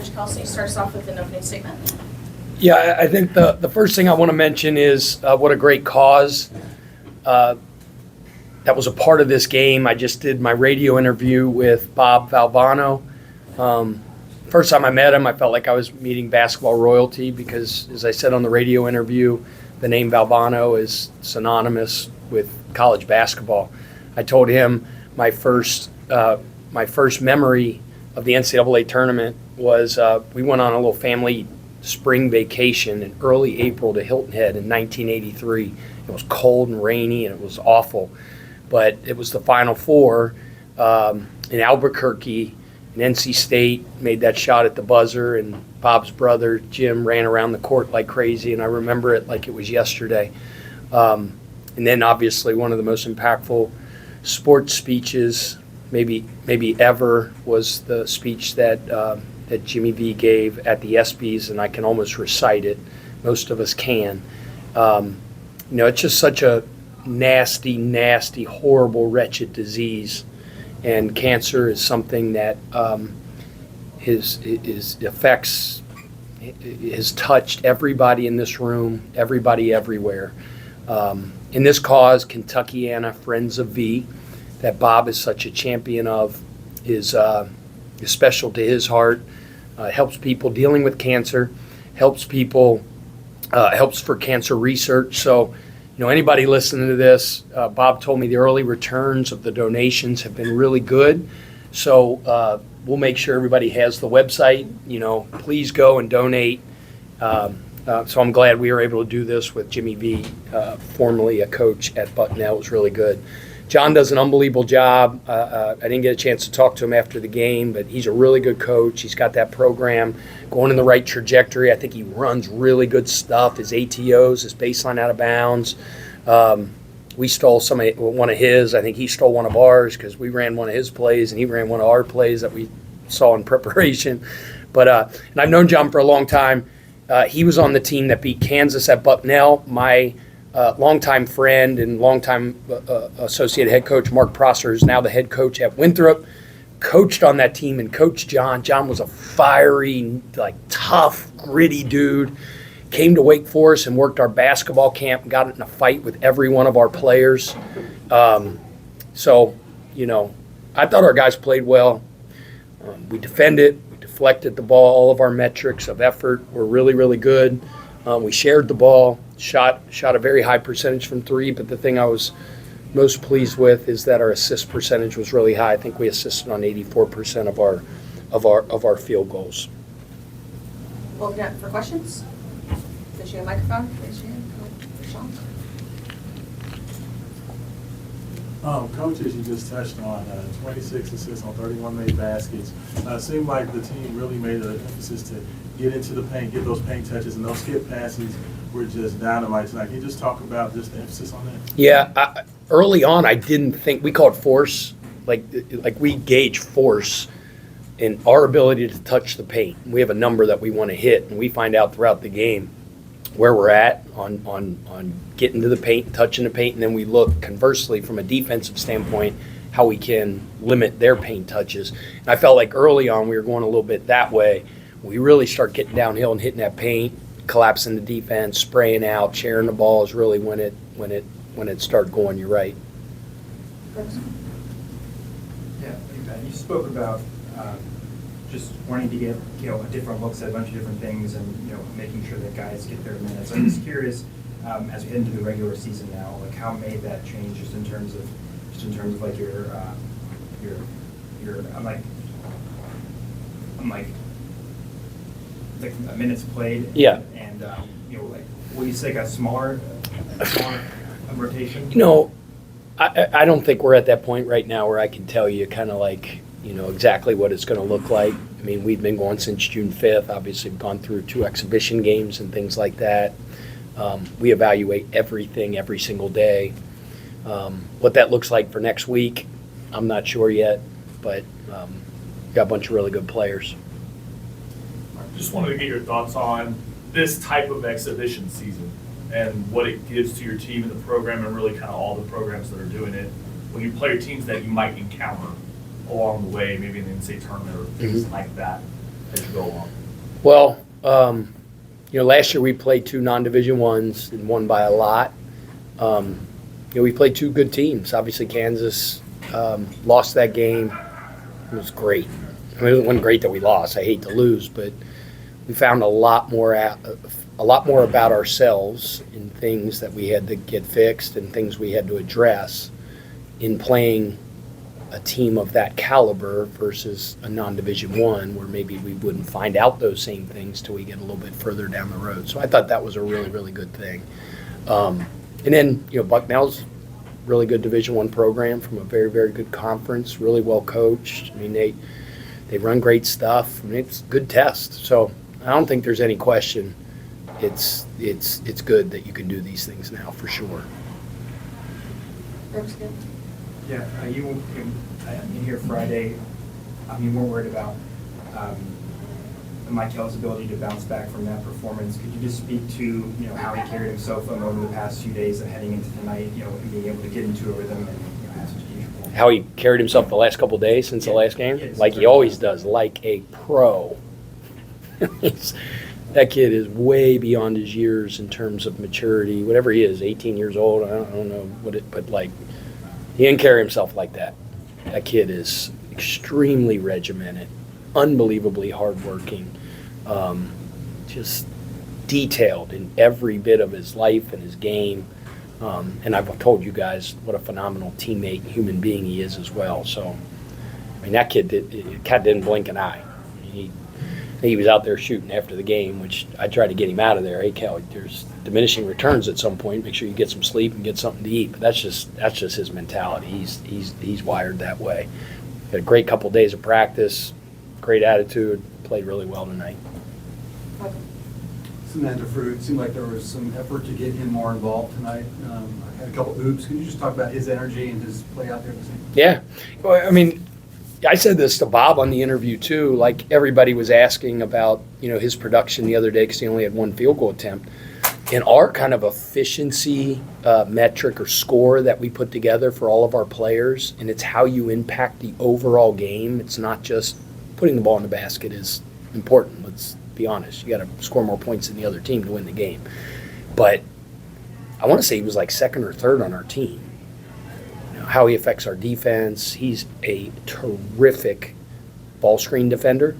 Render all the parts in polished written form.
Coach Kelsey start us off with an opening statement. Yeah, I think the first thing I want to mention is what a great cause that was a part of this game. I just did my radio interview with Bob Valvano. First time I met him, I felt like I was meeting basketball royalty because, as I said on the radio interview, the name Valvano is synonymous with college basketball. I told him my first memory of the NCAA tournament was we went on a little family spring vacation in early April to Hilton Head in 1983. It was cold and rainy and it was awful, but it was the Final Four in Albuquerque, and NC State made that shot at the buzzer, and Bob's brother Jim ran around the court like crazy, and I remember it like it was yesterday. And then obviously one of the most impactful sports speeches maybe ever was the speech that Jimmy V gave at the ESPYs, and I can almost recite it. Most of us can. It's just such a nasty, nasty, horrible, wretched disease, and cancer is something that has touched everybody in this room, everybody everywhere. In this cause, Kentuckiana Friends of V, that Bob is such a champion of, is special to his heart. Helps people dealing with cancer, helps for cancer research. So, anybody listening to this, Bob told me the early returns of the donations have been really good. So we'll make sure everybody has the website. Please go and donate. So I'm glad we were able to do this with Jimmy V, formerly a coach at Bucknell. It was really good. John does an unbelievable job. I didn't get a chance to talk to him after the game, but he's a really good coach. He's got that program going in the right trajectory. I think he runs really good stuff. His ATOs, his baseline out of bounds. We stole one of his. I think he stole one of ours because we ran one of his plays and he ran one of our plays that we saw in preparation. But and I've known John for a long time. He was on the team that beat Kansas at Bucknell. My longtime friend and longtime associate head coach Mark Prosser is now the head coach at Winthrop, coached on that team and coached John. John was a fiery, tough, gritty dude. Came to Wake Forest and worked our basketball camp, got in a fight with every one of our players. I thought our guys played well. We defended, we deflected the ball. All of our metrics of effort were really, really good. We shared the ball, shot a very high percentage from three, but the thing I was most pleased with is that our assist percentage was really high. I think we assisted on 84% of our field goals. We'll open up for questions. Is your microphone? Raise your hand. Sean. Coach, as you just touched on, 26 assists on 31 made baskets. It seemed like the team really made an emphasis to get into the paint, get those paint touches, and those skip passes were just dynamite tonight. Can you just talk about just the emphasis on that? Yeah, early on I didn't think, we called force, like we gauge force in our ability to touch the paint. We have a number that we want to hit, and we find out throughout the game where we're at on getting to the paint, touching the paint, and then we look conversely from a defensive standpoint how we can limit their paint touches. And I felt like early on we were going a little bit that way. We really start getting downhill and hitting that paint, collapsing the defense, spraying out, sharing the ball is really when it started going. You're right. Yeah, you spoke about just wanting to get different looks at a bunch of different things, and making sure that guys get their minutes. I'm just curious, as we head into the regular season now, like how made that change just in terms of like your I'm like minutes played. Yeah. And will you say like a smaller rotation? I don't think we're at that point right now where I can tell you kind of exactly what it's going to look like. I mean, we've been going since June 5th. Obviously, we've gone through 2 exhibition games and things like that. We evaluate everything every single day. What that looks like for next week, I'm not sure yet, but we've got a bunch of really good players. Just wanted to get your thoughts on this type of exhibition season and what it gives to your team and the program, and really kind of all the programs that are doing it. When you play teams that you might encounter along the way, maybe in the NCAA tournament or things like that as you go along. Well, last year we played 2 non-division ones and won by a lot. We played 2 good teams. Obviously, Kansas lost that game. It was great. I mean, it wasn't great that we lost. I hate to lose, but we found a lot more about ourselves and things that we had to get fixed and things we had to address in playing a team of that caliber versus a non-division one where maybe we wouldn't find out those same things till we get a little bit further down the road. So I thought that was a really, really good thing. And then, Bucknell's really good Division I program from a very, very good conference, really well coached. I mean, they run great stuff. I mean, it's a good test. So I don't think there's any question. It's good that you can do these things now for sure. Brooks, good. Yeah, you in here Friday, you weren't worried about Michael's ability to bounce back from that performance. Could you just speak to how he carried himself over the past few days and heading into tonight, and being able to get into a rhythm and as usual? How he carried himself the last couple of days since the last game? Yes. Like he always does, like a pro. That kid is way beyond his years in terms of maturity. Whatever he is, 18 years old, I don't know but he didn't carry himself like that. That kid is extremely regimented, unbelievably hardworking, just detailed in every bit of his life and his game. And I've told you guys what a phenomenal teammate, human being he is as well. So, I mean, that kid didn't blink an eye. He was out there shooting after the game, which I tried to get him out of there. Hey, Cal, there's diminishing returns at some point. Make sure you get some sleep and get something to eat. But that's just his mentality. He's wired that way. Had a great couple of days of practice, great attitude, played really well tonight. Samantha Fruit, it seemed like there was some effort to get him more involved tonight. I had a couple oops. Can you just talk about his energy and his play out there this evening? Yeah. Well, I mean, I said this to Bob on the interview too. Like everybody was asking about, his production the other day because he only had 1 field goal attempt. In our kind of efficiency metric or score that we put together for all of our players, and it's how you impact the overall game. It's not just putting the ball in the basket is important. Let's be honest. You got to score more points than the other team to win the game. But I want to say he was like 2nd or 3rd on our team. How he affects our defense. He's a terrific ball screen defender.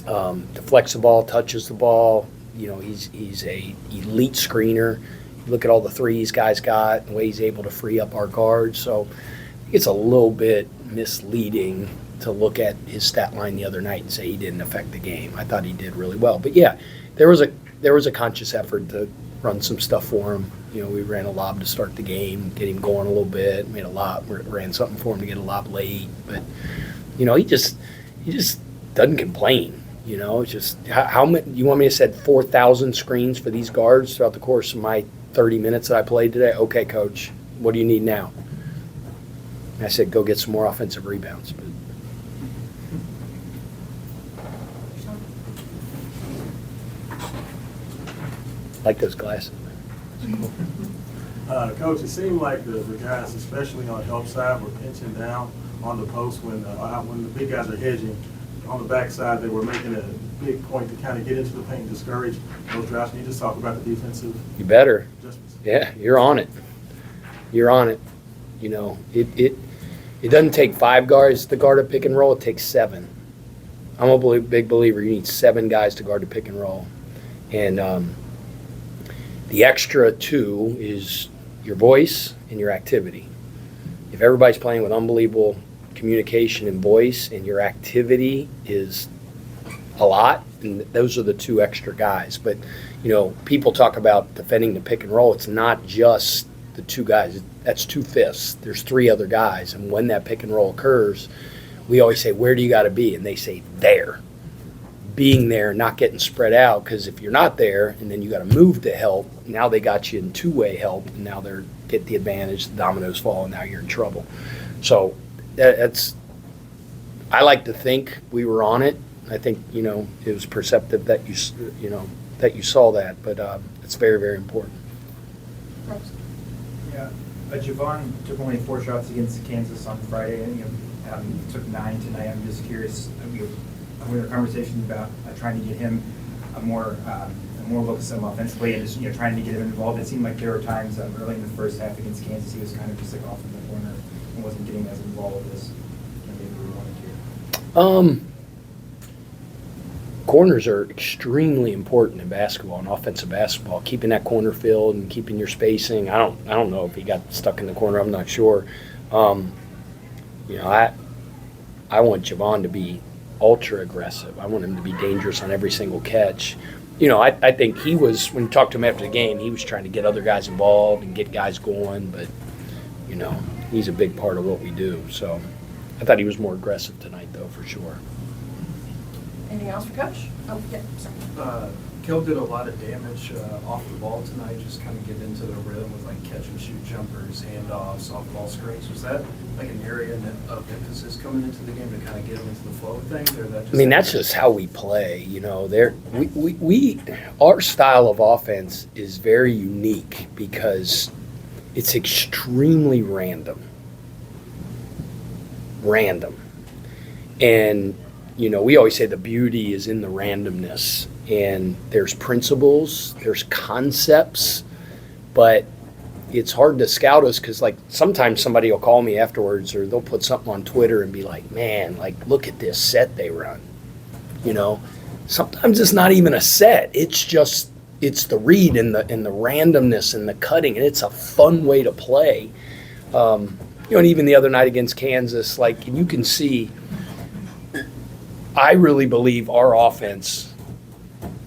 Deflects the ball, touches the ball. He's a elite screener. You look at all the threes guys got, the way he's able to free up our guards. So I think it's a little bit misleading to look at his stat line the other night and say he didn't affect the game. I thought he did really well. But yeah, there was a conscious effort to run some stuff for him. We ran a lob to start the game, get him going a little bit. Ran something for him to get a lob late. But he just doesn't complain. It's just how many. You want me to set 4,000 screens for these guards throughout the course of my 30 minutes that I played today? Okay, coach. What do you need now? And I said, go get some more offensive rebounds. But like those glasses. Coach, it seemed like the guys, especially on the help side, were pinching down on the post when the big guys are hedging. On the backside, they were making a big point to kind of get into the paint and discourage those drives. Can you just talk about the defensive? You better. Adjustments? Yeah, you're on it. You're on it. It doesn't take 5 guards to guard a pick and roll. It takes 7. I'm a big believer. You need 7 guys to guard a pick and roll. And the extra 2 is your voice and your activity. If everybody's playing with unbelievable communication and voice and your activity is a lot, and those are the 2 extra guys. But, people talk about defending the pick and roll. It's not just the 2 guys. That's 2 fifths. There's 3 other guys. And when that pick and roll occurs, we always say, where do you got to be? And they say, there. Being there, not getting spread out, because if you're not there and then you got to move to help, now they got you in 2-way help, and now they're get the advantage, the dominoes fall, and now you're in trouble. So that's, I like to think we were on it. I think, it was perceptive that you saw that, but it's very, very important. Yeah, Javon took only 4 shots against Kansas on Friday, and took 9 tonight. I'm just curious. were there conversations about trying to get him a more looks offensively and just trying to get him involved? It seemed like there were times early in the first half against Kansas he was kind of just like off in the corner and wasn't getting as involved as maybe we wanted to. Corners are extremely important in basketball, in offensive basketball. Keeping that corner filled and keeping your spacing. I don't know if he got stuck in the corner. I'm not sure. I want Javon to be ultra aggressive. I want him to be dangerous on every single catch. I think he was, when you talked to him after the game, he was trying to get other guys involved and get guys going, but, he's a big part of what we do. So I thought he was more aggressive tonight, though, for sure. Anything else for Coach? Oh, yeah, sorry. Kel did a lot of damage off the ball tonight, just kind of get into the rhythm with like catch and shoot jumpers, handoffs, softball screens. Was that like an area of emphasis coming into the game to kind of get them into the flow of things, or that just? That's just how we play. Our style of offense is very unique because it's extremely random. And we always say the beauty is in the randomness, and there's principles, there's concepts, but it's hard to scout us because, like, sometimes somebody will call me afterwards or they'll put something on Twitter and be like, man, like, look at this set they run. Sometimes it's not even a set. It's the read and the randomness and the cutting, and it's a fun way to play. And even the other night against Kansas, like, and you can see, I really believe our offense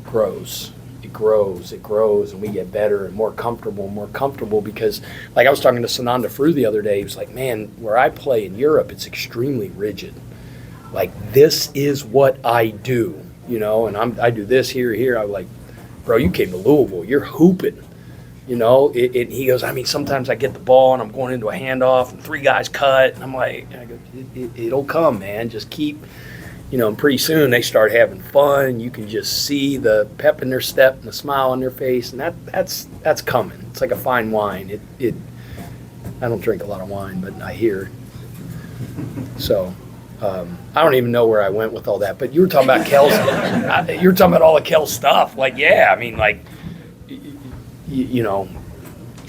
grows. It grows, and we get better and more comfortable because, like, I was talking to Sananda Frew the other day. He was like, man, where I play in Europe, it's extremely rigid. Like, this is what I do, and I do this here. I'm like, bro, you came to Louisville. You're hooping, and he goes, sometimes I get the ball and I'm going into a handoff and three guys cut. And I'm like, it'll come, man. Just keep. And pretty soon they start having fun. You can just see the pep in their step and the smile on their face, and that's coming. It's like a fine wine. I don't drink a lot of wine, but I hear it. So I don't even know where I went with all that. But you were talking about Kelsey. You were talking about all the Kel stuff. Like, yeah, he's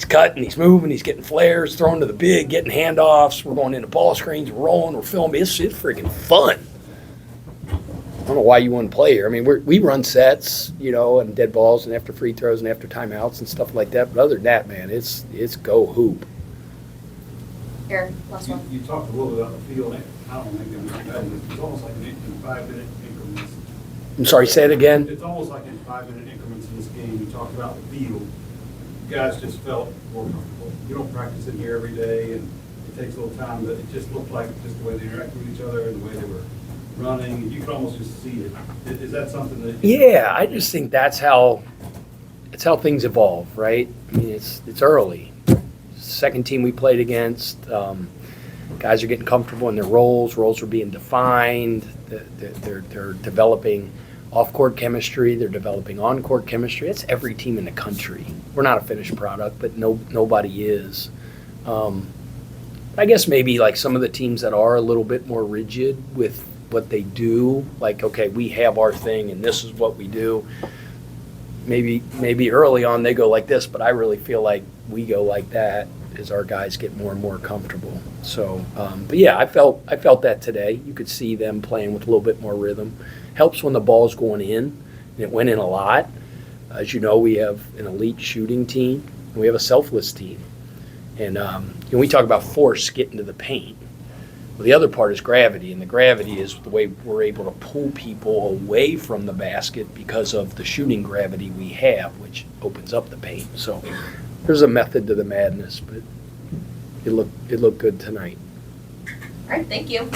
cutting, he's moving, he's getting flares, throwing to the big, getting handoffs. We're going into ball screens, we're rolling, we're filming. It's freaking fun. I don't know why you wouldn't play here. We run sets, and dead balls and after free throws and after timeouts and stuff like that. But other than that, man, it's go hoop. Aaron, last one. You talked a little bit about the field. I don't think that was competitive. It's almost like in 5-minute increments. I'm sorry, say it again. It's almost like in 5-minute increments in this game. You talked about the field. You guys just felt more comfortable. You don't practice in here every day, and it takes a little time, but it just looked like just the way they interacted with each other and the way they were running, you could almost just see it. Is that something that? Yeah, I just think that's how things evolve, right? It's early. Second team we played against, guys are getting comfortable in their roles. Roles are being defined. They're developing off-court chemistry. They're developing on-court chemistry. It's every team in the country. We're not a finished product, but nobody is. I guess maybe like some of the teams that are a little bit more rigid with what they do, like, okay, we have our thing and this is what we do. Maybe early on they go like this, but I really feel like we go like that as our guys get more and more comfortable. So, but yeah, I felt that today. You could see them playing with a little bit more rhythm. Helps when the ball's going in, and it went in a lot. As you know, we have an elite shooting team, and we have a selfless team. And we talk about force getting to the paint. Well, the other part is gravity, and the gravity is the way we're able to pull people away from the basket because of the shooting gravity we have, which opens up the paint. So there's a method to the madness, but it looked good tonight. All right, thank you.